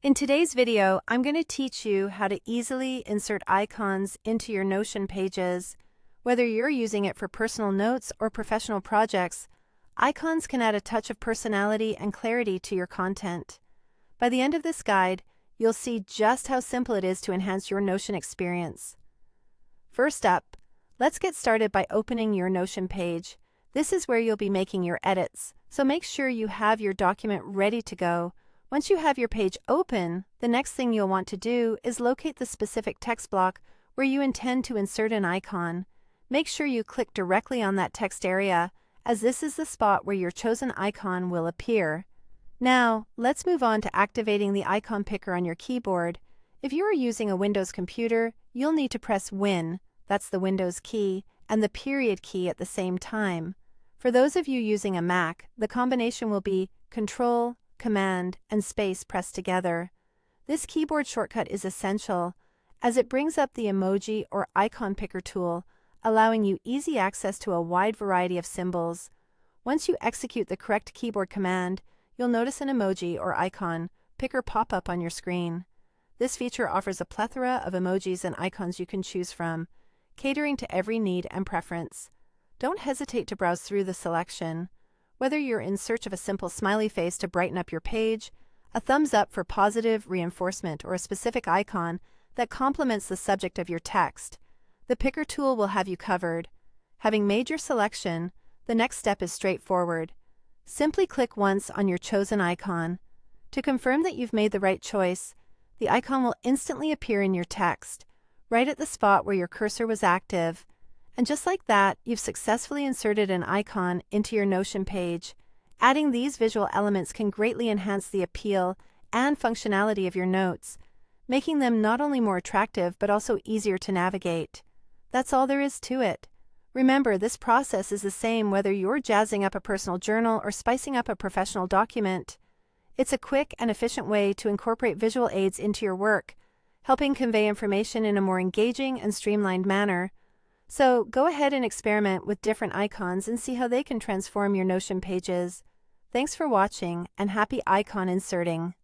In today's video, I'm going to teach you how to easily insert icons into your Notion pages. Whether you're using it for personal notes or professional projects, icons can add a touch of personality and clarity to your content. By the end of this guide, you'll see just how simple it is to enhance your Notion experience. First up, let's get started by opening your Notion page. This is where you'll be making your edits, so make sure you have your document ready to go. Once you have your page open, the next thing you'll want to do is locate the specific text block where you intend to insert an icon. Make sure you click directly on that text area, as this is the spot where your chosen icon will appear. Now, let's move on to activating the icon picker on your keyboard. If you are using a Windows computer, you'll need to press Win, that's the Windows key, and the period key at the same time. For those of you using a Mac, the combination will be Control, Command, and Space pressed together. This keyboard shortcut is essential, as it brings up the emoji or icon picker tool, allowing you easy access to a wide variety of symbols. Once you execute the correct keyboard command, you'll notice an emoji or icon picker pop up on your screen. This feature offers a plethora of emojis and icons you can choose from, catering to every need and preference. Don't hesitate to browse through the selection. Whether you're in search of a simple smiley face to brighten up your page, a thumbs up for positive reinforcement, or a specific icon that complements the subject of your text, the picker tool will have you covered. Having made your selection, the next step is straightforward. Simply click once on your chosen icon. To confirm that you've made the right choice, the icon will instantly appear in your text, right at the spot where your cursor was active. And just like that, you've successfully inserted an icon into your Notion page. Adding these visual elements can greatly enhance the appeal and functionality of your notes, making them not only more attractive but also easier to navigate. That's all there is to it. Remember, this process is the same whether you're jazzing up a personal journal or spicing up a professional document. It's a quick and efficient way to incorporate visual aids into your work, helping convey information in a more engaging and streamlined manner. So go ahead and experiment with different icons and see how they can transform your Notion pages. Thanks for watching, and happy icon inserting!